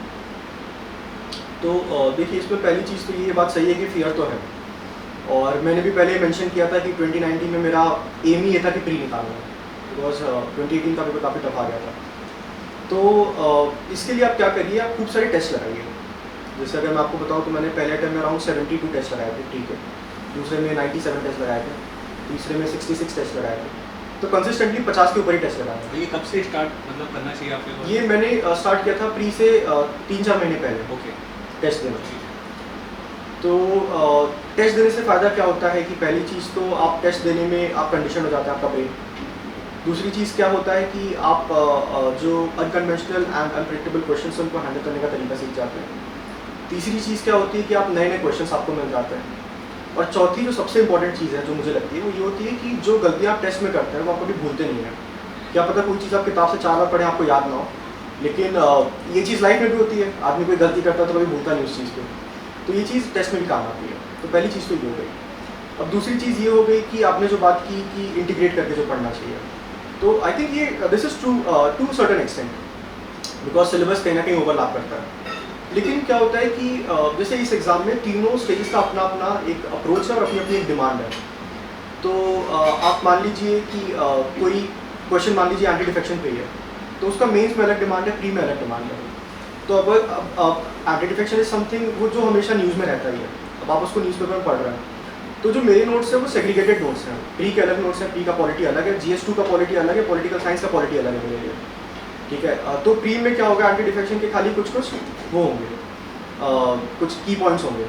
तो देखिए, इसमें पहली चीज़ तो ये बात सही है कि फियर तो है, और मैंने भी पहले मेंशन किया था कि 2019 में मेरा एम ही ये था कि प्री निकालना, बिकॉज 2018 का पेपर काफ़ी टफ आ गया था। तो इसके लिए आप क्या करिए, आप खूब सारे टेस्ट लगाइए। जैसे अगर मैं आपको बताऊं तो मैंने पहले अटेम्प्ट में अराउंड 72 टेस्ट लगाए थे, ठीक है, दूसरे में 97 टेस्ट लगाए थे, तीसरे में 66 टेस्ट लगाए थे, तो कंसिस्टेंटली 50 के ऊपर ही टेस्ट लगाए थे। तो ये कब से स्टार्ट मतलब करना चाहिए आपके? ये मैंने स्टार्ट किया था प्री से 3-4 महीने पहले ओके, टेस्ट देना। तो टेस्ट देने से फ़ायदा क्या होता है कि पहली चीज़ तो आप टेस्ट देने में आप कंडीशन हो जाता है आपका ब्रेन। दूसरी चीज़ क्या होता है कि आप जो अनकन्वेंशनल एंड अनप्रेडिक्टेबल क्वेश्चन उनको हैंडल करने का तरीका सीख जाते हैं। तीसरी चीज़ क्या होती है कि आप नए नए क्वेश्चंस आपको मिल जाते हैं। और चौथी जो सबसे इंपॉर्टेंट चीज़ है जो मुझे लगती है वो ये होती है कि जो गलतियाँ आप टेस्ट में करते हैं वो आप कभी भूलते नहीं हैं। क्या पता कोई चीज़ आप किताब से 4 बार पढ़ें आपको याद ना हो, लेकिन ये चीज़ लाइफ में भी होती है, आदमी कोई गलती करता है तो कभी भूलता नहीं उस चीज़ को, तो ये चीज़ टेस्ट में भी काम आती है। तो पहली चीज़ तो ये हो गई। अब दूसरी चीज़ ये हो गई कि आपने जो बात की कि इंटीग्रेट करके जो पढ़ना चाहिए, तो आई थिंक ये this is true to certain extent, because syllabus कहीं ना कहीं ओवरलैप करता है। लेकिन क्या होता है कि जैसे इस एग्ज़ाम में तीनों स्टेजेस का अपना अपना एक अप्रोच है और अपनी अपनी एक डिमांड है। तो आप मान लीजिए कि कोई क्वेश्चन मान लीजिए एंटी डिफेक्शन पे ही है, तो उसका मेंस में अलग डिमांड है, प्री में अलग डिमांड है। तो अब एंटी डिफेक्शन इज समथिंग वो जो हमेशा न्यूज़ में रहता ही है, अब आप उसको न्यूज़पेपर में पढ़ रहे हैं, तो जो मेरे नोट्स हैं वो सेग्रीगेटेड नोट्स हैं। प्री के अलग नोट्स हैं, प्री का पॉलिटी अलग है, GS2 का पॉलिटी अलग है, पॉलिटिकल साइंस का पॉलिटी अलग है मेरे लिए, ठीक है। तो प्री में क्या होगा, एंटी डिफेक्शन के खाली कुछ कुछ वो होंगे, कुछ की पॉइंट्स होंगे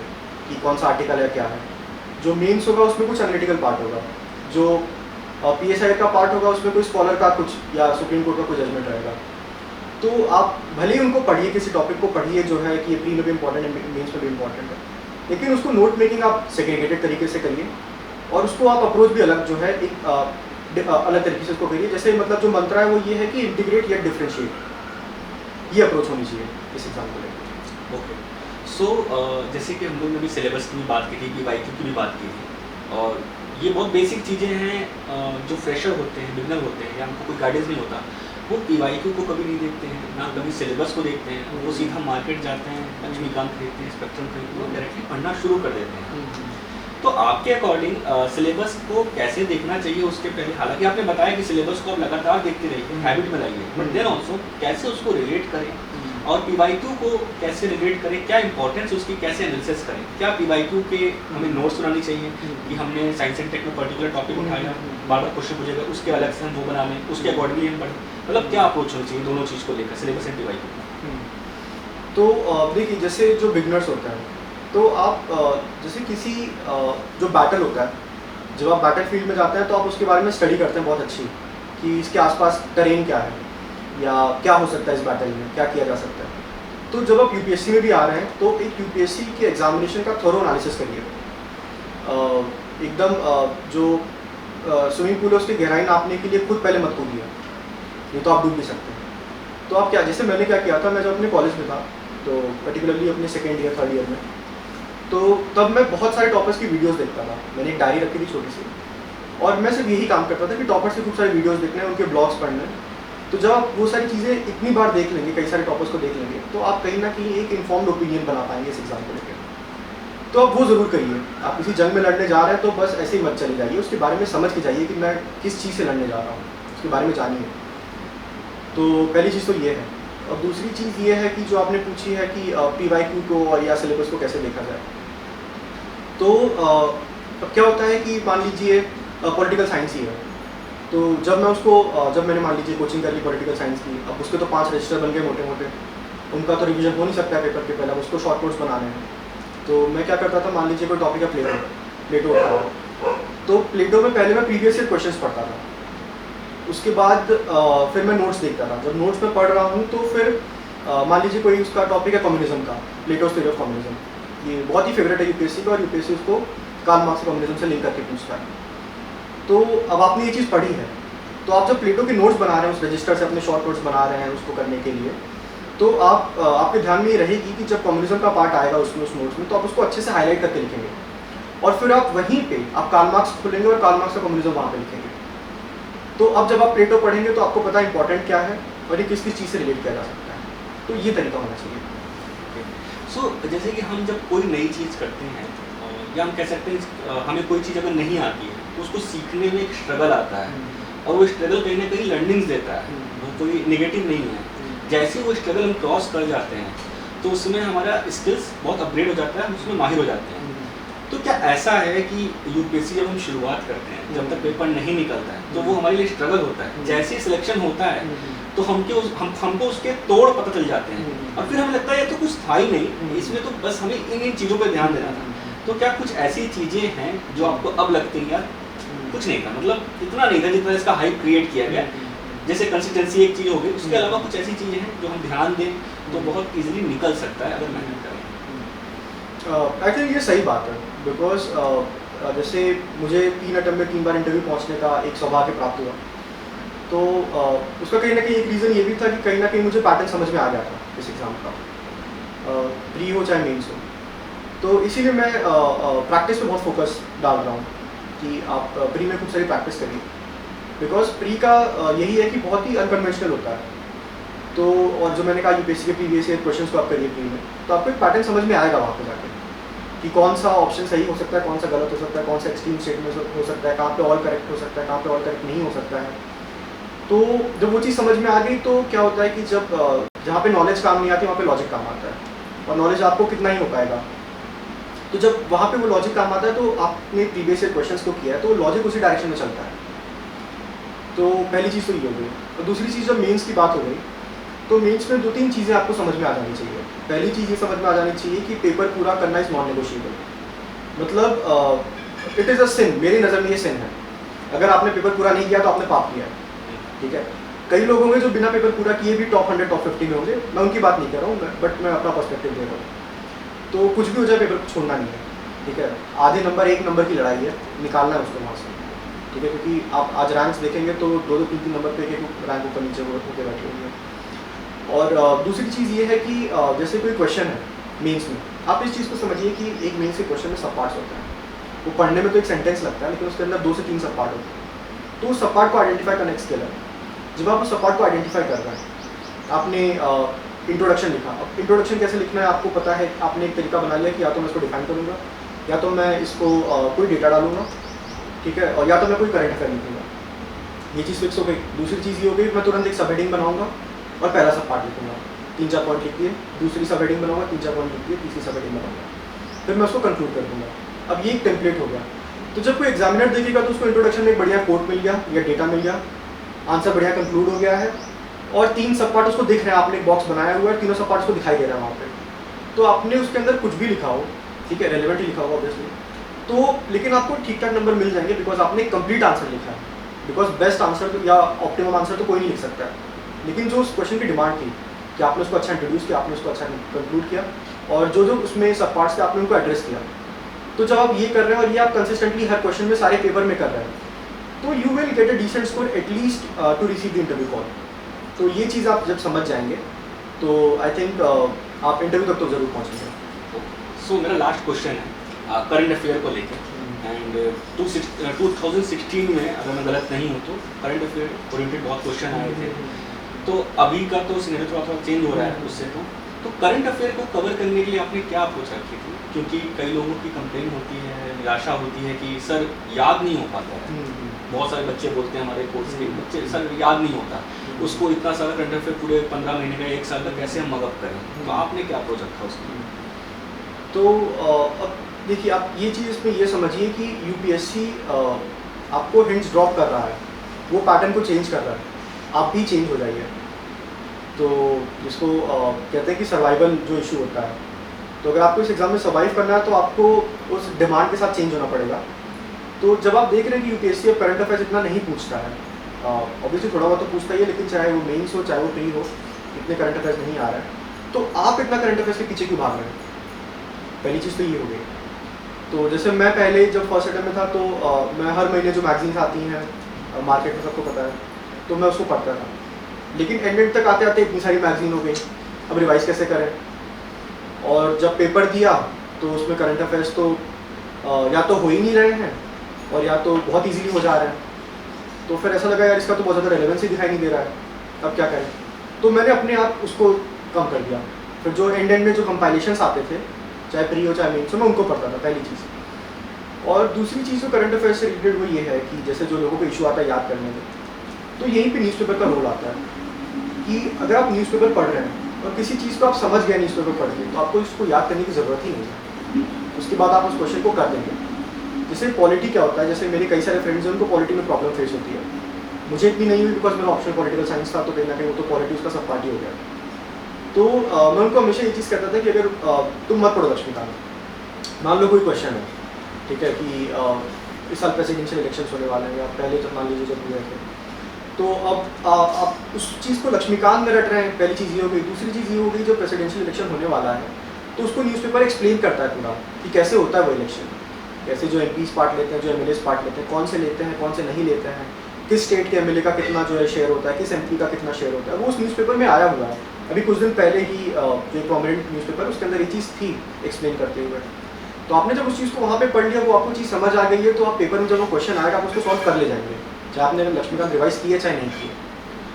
कि कौन सा आर्टिकल है क्या है। जो मेंस होगा उसमें कुछ एनालिटिकल पार्ट होगा, जो PSI का पार्ट होगा उसमें कोई स्कॉलर का कुछ या सुप्रीम कोर्ट का कोई जजमेंट रहेगा। तो आप भले ही उनको पढ़िए, किसी टॉपिक को पढ़िए जो है कि ये प्री में भी इंपॉर्टेंट है, मेंस में भी इंपॉर्टेंट है, लेकिन उसको नोट मेकिंग आप सेग्रीगेटेड तरीके से करिए, और उसको आप अप्रोच भी अलग जो है एक अलग तरीके से उसको करिए। जैसे मतलब जो मंत्रा है वो ये है कि इंटीग्रेट या डिफ्रेंशिएट, ये अप्रोच होनी चाहिए इस एग्जाम को लेकर। ओके, सो जैसे कि हम लोग ने भी सिलेबस की भी बात की थी, PYQ की भी बात की थी, और ये बहुत बेसिक चीज़ें हैं जो फ्रेशर होते हैं, बिगनर होते हैं, या उनको कोई गाइडेंस नहीं होता, वो PYQ को कभी नहीं देखते हैं, ना कभी सिलेबस को देखते हैं, वो सीधा मार्केट जाते हैं, लक्ष्मीकांत खरीदते हैं, स्पेक्ट्रम खरीदते हैं, डायरेक्टली पढ़ना शुरू कर देते हैं। तो आपके अकॉर्डिंग सिलेबस को कैसे देखना चाहिए उसके पहले, हालांकि आपने बताया कि सिलेबस को आप लगातार देखते रहिए, हैबिट में लाइए, बट देन ऑल्सो कैसे उसको रिलेट करें और PYQ को कैसे रिलेट करें, क्या इंपॉर्टेंस उसकी कैसे एनालिसिस करें, क्या PYQ के हमें नोट्स बनानी चाहिए कि हमने साइंस एंड टेक में पर्टिकुलर टॉपिक उठाया, बार बार क्वेश्चन पूछेगा, उसके अलग से हम वो बना लें, उसके अकॉर्डिंगली हम पढ़ें, मतलब क्या अप्रोच होनी चाहिए दोनों चीज़ को लेकर, सिलेबस एंड PYQ? तो देखिए, जैसे जो बिगनर्स होते हैं, तो आप जैसे किसी जो बैटल होता है, जब आप बैटल फील्ड में जाते हैं तो आप उसके बारे में स्टडी करते हैं बहुत अच्छी, कि इसके आसपास टेरेन क्या है या क्या हो सकता है इस बैटल में, क्या किया जा सकता है। तो जब आप UPSC में भी आ रहे हैं तो एक UPSC के एग्जामिनेशन का थोरो एनालिसिस करिए। एकदम जो स्विमिंग पूल है उसकी गहराई नापने के लिए खुद पहले मत कूदिए, नहीं तो आप डूब भी सकते हैं। तो आप क्या, जैसे मैंने क्या किया था, मैं जब अपने कॉलेज में था, तो पर्टिकुलरली अपने सेकेंड ईयर थर्ड ईयर में, तो तब मैं बहुत सारे टॉपर्स की वीडियोस देखता था। मैंने एक डायरी रखी थी छोटी सी, और मैं सिर्फ यही काम करता था कि टॉपर्स के खूब सारे वीडियोस देखने, उनके ब्लॉग्स पढ़ने। तो जब आप वो सारी चीज़ें इतनी बार देख लेंगे, कई सारे टॉपर्स को देख लेंगे, तो आप कहीं ना कहीं एक इन्फॉर्म्ड ओपिनियन बना पाएंगे इस एग्जाम को लेकर। तो आप वो ज़रूर करिए। आप किसी जंग में लड़ने जा रहे हैं तो बस ऐसे ही मत चले जाइए, उसके बारे में समझ के जाइए कि मैं किस चीज़ से लड़ने जा रहा हूँ, उसके बारे में जानिए। तो पहली चीज़ तो ये है। और दूसरी चीज़ ये है कि जो आपने पूछी है कि PYQ को और या सिलेबस को कैसे देखा जाए, तो अब क्या होता है कि मान लीजिए पॉलिटिकल साइंस ही है, तो जब मैं उसको जब मैंने मान लीजिए कोचिंग कर ली पॉलिटिकल साइंस की, अब उसके तो 5 रजिस्टर बन गए मोटे मोटे, उनका तो रिवीजन हो नहीं सकता है पेपर के पहले, अब उसको शॉर्ट नोट्स बनाने हैं। तो मैं क्या करता था, मान लीजिए कोई टॉपिक है प्लेटो उठाओ, तो प्लेटो में पहले मैं प्रीवियस ईयर क्वेश्चंस पढ़ता था, उसके बाद फिर मैं नोट्स देखता था। जब नोट्स में पढ़ रहा हूँ तो फिर मान लीजिए कोई उसका टॉपिक है कम्युनिज्म का, प्लेटोस थ्योरी ऑफ कम्युनिज्म, ये बहुत ही फेवरेट है UPSC का, और UPSC उसको कार्ल मार्क्स कम्युनिज्म से लिंक करके पूछता है। तो अब आपने ये चीज़ पढ़ी है, तो आप जब प्लेटो के नोट्स बना रहे हैं, उस रजिस्टर से अपने शॉर्ट नोट्स बना रहे हैं उसको करने के लिए, तो आपके ध्यान में ये रहेगी कि जब कम्युनिज्म का पार्ट आएगा उसमें उस नोट्स में, तो आप उसको अच्छे से हाईलाइट करके लिखेंगे और फिर आप वहीं पे आप कार्ल मार्क्स खोलेंगे और कार्ल मार्क्स का कम्युनिज्म वहाँ पे लिखेंगे। तो अब जब आप प्लेटो पढ़ेंगे तो आपको पता है इंपॉर्टेंट क्या है और ये किस किस चीज़ से रिलेट किया जा सकता है। तो ये तरीका होना चाहिए। सो जैसे कि हम जब कोई नई चीज़ करते हैं या हम कह सकते हैं हमें कोई चीज़ अगर नहीं आती है तो उसको सीखने में एक स्ट्रगल आता है और वो स्ट्रगल कहीं ना कहीं लर्निंग्स देता है, वो कोई नेगेटिव नहीं है। जैसे ही वो स्ट्रगल हम क्रॉस कर जाते हैं तो उसमें हमारा स्किल्स बहुत अपग्रेड हो जाता है, हम उसमें माहिर हो जाते हैं। तो क्या ऐसा है कि यूपीएससी जब हम शुरुआत करते हैं, जब तक पेपर नहीं निकलता है तो वो हमारे लिए स्ट्रगल होता है। जैसे ही सिलेक्शन होता है तो हमको उसके तोड़ पता चल जाते हैं और फिर हमें लगता है ये तो कुछ था ही नहीं, इसमें तो बस हमें इन चीज़ों पर ध्यान देना था। तो क्या कुछ ऐसी चीज़ें हैं जो आपको अब लगती हैं यार कुछ नहीं था, मतलब इतना नहीं था जितना इसका हाइप क्रिएट किया गया। जैसे कंसिस्टेंसी एक चीज़ हो गई, उसके अलावा कुछ ऐसी चीज़ें हैं जो हम ध्यान दें तो बहुत इजीली निकल सकता है अगर मेहनत करें। आई थिंक ये सही बात है, बिकॉज जैसे मुझे 3 अटेम्प्ट में 3 बार इंटरव्यू पहुंचने का एक सौभाग्य प्राप्त हुआ। तो उसका कहीं ना कहीं एक रीज़न ये भी था कि कहीं ना कहीं मुझे पैटर्न समझ में आ गया था इस एग्ज़ाम का, प्री हो चाहे मेंस हो। तो इसीलिए मैं प्रैक्टिस पे बहुत फोकस डाल रहा हूँ कि आप प्री में खूब सारी प्रैक्टिस करिए, बिकॉज प्री का यही है कि बहुत ही अनकन्वेंशनल होता है। तो और जो मैंने कहा यूपीएससी के प्रीवियस ईयर क्वेश्चंस को आप करिए प्री में, तो आपको एक पैटर्न समझ में आएगा वहाँ पे जाके कि कौन सा ऑप्शन सही हो सकता है, कौन सा गलत हो सकता है, कौन सा एक्सट्रीम स्टेटमेंट हो सकता है, कहाँ पे ऑल करेक्ट हो सकता है, कहाँ पे ऑल करेक्ट नहीं हो सकता है। तो जब वो चीज़ समझ में आ गई तो क्या होता है कि जब जहाँ पे नॉलेज काम नहीं आती वहाँ पे लॉजिक काम आता है, और नॉलेज आपको कितना ही हो पाएगा। तो जब वहाँ पे वो लॉजिक काम आता है तो आपने प्रीवियस ईयर क्वेश्चंस को किया है तो लॉजिक उसी डायरेक्शन में चलता है। तो पहली चीज़ तो ये हो गई। और दूसरी चीज़ जब मेंस की बात हो गई तो मेंस में 2-3 चीज़ें आपको समझ में आ जानी चाहिए। पहली चीज़ ये समझ में आ जानी चाहिए कि पेपर पूरा करना इज़ नॉन नेगोशिएबल, मतलब इट इज़ अ सिन, मेरी नज़र में ये सिन है। अगर आपने पेपर पूरा नहीं किया तो आपने पाप किया है, ठीक है। कई लोग होंगे जो बिना पेपर पूरा किए भी टॉप 100 टॉप 50 में होंगे, मैं उनकी बात नहीं कर रहा हूँ, बट मैं अपना पर्सपेक्टिव दे रहा हूँ। तो कुछ भी हो जाए पेपर को छोड़ना नहीं है, ठीक है। आधे नंबर 1 नंबर की लड़ाई है, निकालना है उसको वहाँ से, ठीक है। क्योंकि आप आज रैंक्स देखेंगे तो 2-2, 3-3 नंबर पे एक रैंक ऊपर नीचे होकर बैठे हुए हैं। और दूसरी चीज़ ये है कि जैसे कोई क्वेश्चन है मेंस में, आप इस चीज़ को समझिए कि एक मेंस के क्वेश्चन में सब पार्ट्स होते हैं। वो पढ़ने में तो एक सेंटेंस लगता है लेकिन उसके अंदर 2 से 3 सब पार्ट होते हैं। तो उस सब पार्ट को आइडेंटिफाई करना एक स्किल है। जब आप उस सब पार्ट को आइडेंटिफाई कर रहे हैं, आपने इंट्रोडक्शन लिखा। अब इंट्रोडक्शन कैसे लिखना है आपको पता है, आपने एक तरीका बना लिया कि या तो मैं इसको डिफाइन करूँगा, या तो मैं इसको कोई डेटा डालूंगा, ठीक है, और या तो मैं कोई करंट अफेयर लिखूँगा। ये चीज़ फिक्स हो गई। दूसरी चीज़ ये हो गई, मैं तुरंत एक सब हेडिंग बनाऊँगा और पहला सब पार्ट लिखूँगा, 3-4 पॉइंट लिख दिए। दूसरी सब हेडिंग बनाऊँगा, 3-4 पॉइंट लिख दिए। तीसरी सब हेडिंग बनाऊँगा, फिर मैं उसको कंक्लूड कर दूँगा। अब ये एक टेम्पलेट हो गया। तो जब कोई एग्जामिनर देखेगा तो उसको इंट्रोडक्शन में एक बढ़िया कोट मिल गया या डेटा मिल गया, आंसर बढ़िया कंक्लूड हो गया है, और 3 सब पार्ट उसको दिख रहे हैं। आपने एक बॉक्स बनाया हुआ है, तीनों सब पार्ट उसको दिखाई दे रहा है वहाँ पे। तो आपने उसके अंदर कुछ भी लिखा हो, ठीक है, रेलेवेंट ही लिखा होगा ऑब्वियसली, तो लेकिन आपको ठीक ठाक नंबर मिल जाएंगे बिकॉज आपने कंप्लीट आंसर लिखा है। बिकॉज बेस्ट आंसर या ऑप्टिमम आंसर तो कोई नहीं लिख सकता है, लेकिन जो उस क्वेश्चन की डिमांड थी कि आपने उसको अच्छा इंट्रोड्यूस किया, आपने उसको अच्छा कंक्लूड किया, और जो जो उसमें सब पार्ट्स थे आपने उनको एड्रेस किया। तो जब आप ये कर रहे हैं और ये आप कंसिस्टेंटली हर क्वेश्चन में सारे पेपर में कर रहे हैं, तो you will get a decent score at least to receive the interview call. तो ये चीज़ आप जब समझ जाएंगे तो आई थिंक आप इंटरव्यू तक तो ज़रूर पहुँचेंगे। सो मेरा लास्ट क्वेश्चन है करंट अफेयर को लेकर, एंड 2016 में अगर मैं गलत नहीं हूँ तो करंट अफेयर ओरिएंटेड बहुत क्वेश्चन आए थे। तो अभी का तो सिनेरियो थोड़ा थोड़ा चेंज हो रहा है उससे। तो करंट अफेयर को कवर करने के लिए आपने क्या अप्रोच रखी थी? क्योंकि कई लोगों की कंप्लेन होती है, निराशा होती है कि सर याद नहीं हो पाता है। बहुत सारे बच्चे बोलते हैं हमारे कोर्स के बच्चे, सर याद नहीं होता, उसको इतना सारा करंट अफेयर पूरे 15 महीने का 1 साल का कैसे हम मगअप करें? तो आपने क्या अप्रोच रखा उसमें? तो अब देखिए, आप ये चीज़ इसमें ये समझिए कि यूपीएससी आपको हिंट्स ड्रॉप कर रहा है, वो पैटर्न को चेंज कर रहा है, आप भी चेंज हो जाइए। तो जिसको कहते हैं कि सर्वाइवल जो इशू होता है, तो अगर आपको इस एग्ज़ाम में सर्वाइव करना है तो आपको उस डिमांड के साथ चेंज होना पड़ेगा। तो जब आप देख रहे हैं कि यूपीएससी अब करंट अफेयर्स इतना नहीं पूछता है, ऑब्वियसली थोड़ा बहुत तो पूछता ही है, लेकिन चाहे वो मेंस हो चाहे वो प्री हो, इतने करंट अफेयर्स नहीं आ रहा है, तो आप इतना करंट अफेयर्स के पीछे क्यों भाग रहे हैं? पहली चीज़ तो ये हो गई। तो जैसे मैं पहले जब फर्स्ट अटेम्प्ट में था तो मैं हर महीने जो मैगजीन्स आती हैं मार्केट में, सबको पता है, तो मैं उसको पढ़ता था। लेकिन एंड तक आते आते इतनी सारी मैगजीन हो गई, अब रिवाइज कैसे करें। और जब पेपर दिया तो उसमें करंट अफेयर्स तो या तो हो ही नहीं रहे हैं और या तो बहुत इजीली हो जा रहे हैं। तो फिर ऐसा लगा यार इसका तो बहुत ज़्यादा रेलेवेंस ही दिखाई नहीं दे रहा है, अब क्या करें। तो मैंने अपने आप उसको कम कर दिया। फिर जो एंड में जो कंपाइलेशंस आते थे, चाहे प्री हो चाहे मेन, तो मैं उनको पढ़ता था, पहली चीज़। और दूसरी चीज़ जो करंट अफेयर्स से रिलेटेड वो ये है कि जैसे जो लोगों को इशू आता है याद करने में, तो यहीं पे न्यूज़पेपर का रोल आता है कि अगर आप न्यूज़पेपर पढ़ रहे हैं और किसी चीज़ को आप समझ गए न्यूज़पेपर पढ़ के, तो आपको इसको याद करने की ज़रूरत ही नहीं है। उसके बाद आप उस क्वेश्चन को कर देंगे। जैसे पॉलिटी क्या होता है, जैसे मेरे कई सारे फ्रेंड्स हैं उनको पॉलिटी में प्रॉब्लम फेस होती है, मुझे इतनी नहीं हुई बिकॉज मेरा ऑप्शनल पॉलिटिकल साइंस था, तो कहीं ना कहीं वो तो पॉलिटी उसका सब पार्टी हो गया। तो मैं उनको हमेशा ये चीज़ कहता था कि अगर तुम मत पढ़ो लक्ष्मीकांत, मान लो कोई क्वेश्चन है, ठीक है, कि इस साल प्रेसिडेंशियल इलेक्शन होने वाले हैं या पहले जब मान लीजिए जब हुए थे, तो अब आप उस चीज़ को लक्ष्मीकांत में रट रहे हैं, पहली चीज़ ये हो गई। दूसरी चीज़ ये हो गई, जो प्रेसिडेंशियल इलेक्शन होने वाला है तो उसको न्यूज़पेपर एक्सप्लेन करता है पूरा कि कैसे होता है वो इलेक्शन, कैसे जो एमपीज पार्ट लेते हैं, जो एमएलएस पार्ट लेते हैं, कौन से लेते हैं कौन से नहीं लेते हैं, किस स्टेट के एमएलए का कितना जो है शेयर होता है, किस एमपी का कितना शेयर होता है, वो उस न्यूज़पेपर में आया हुआ है। अभी कुछ दिन पहले ही जो प्रोमिनेंट न्यूज़पेपर उसके अंदर ये चीज़ थी एक्सप्लेन करते हुए। तो आपने जब उस चीज़ को वहाँ पे पढ़ लिया, वो आपको चीज़ समझ आ गई है, तो आप पेपर में जब वो क्वेश्चन आएगा आप उसको सॉल्व कर ले जाएंगे, चाहे आपने लक्ष्मीकांत रिवाइज किए चाहे नहीं किए।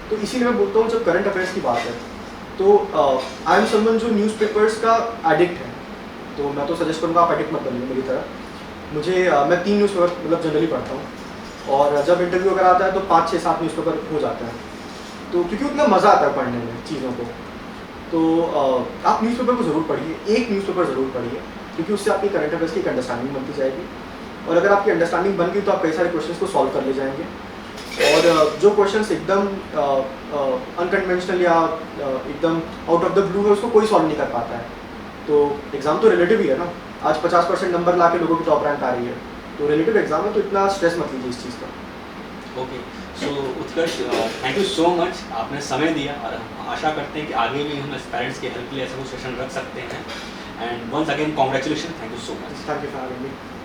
तो इसीलिए मैं बोलता हूँ जब करंट अफेयर्स की बात है तो आई एम समवन जो न्यूज़पेपर्स का एडिक्ट है, तो मैं तो सजेस्ट करूँगा आप एडिक्ट मत बनिए मेरी तरह। मुझे मैं 3 न्यूज़पेपर मतलब जनरली पढ़ता हूँ, और जब इंटरव्यू अगर आता है तो 5, 6, 7 न्यूज़पेपर हो जाता है, तो क्योंकि उतना मज़ा आता है पढ़ने में चीज़ों को। तो आप न्यूज़पेपर को ज़रूर पढ़िए, एक न्यूज़पेपर ज़रूर पढ़िए, क्योंकि उससे आपकी करंट अफेयर्स की एक अंडरस्टैंडिंग बनती जाएगी, और अगर आपकी अंडरस्टैंडिंग बन गई तो आप कई सारे क्वेश्चंस को सॉल्व कर ले जाएंगे। और जो क्वेश्चंस एकदम अनकन्वेंशनल या एकदम आउट ऑफ द ब्लू है, उसको कोई सॉल्व नहीं कर पाता है। तो एग्ज़ाम तो रिलेटिव ही है ना, आज 50% नंबर ला के लोगों की टॉप रैंक आ रही है, तो रिलेटिव एग्ज़ाम है, तो इतना स्ट्रेस मत लीजिए इस चीज़ का। Okay, so Utkarsh, thank you so much, आपने समय दिया, और हम आशा करते हैं कि आगे भी हम पेरेंट्स के हेल्प के लिए ऐसा कुछ सेशन रख सकते हैं। And once again congratulation, thank you so much. Thank you for having me.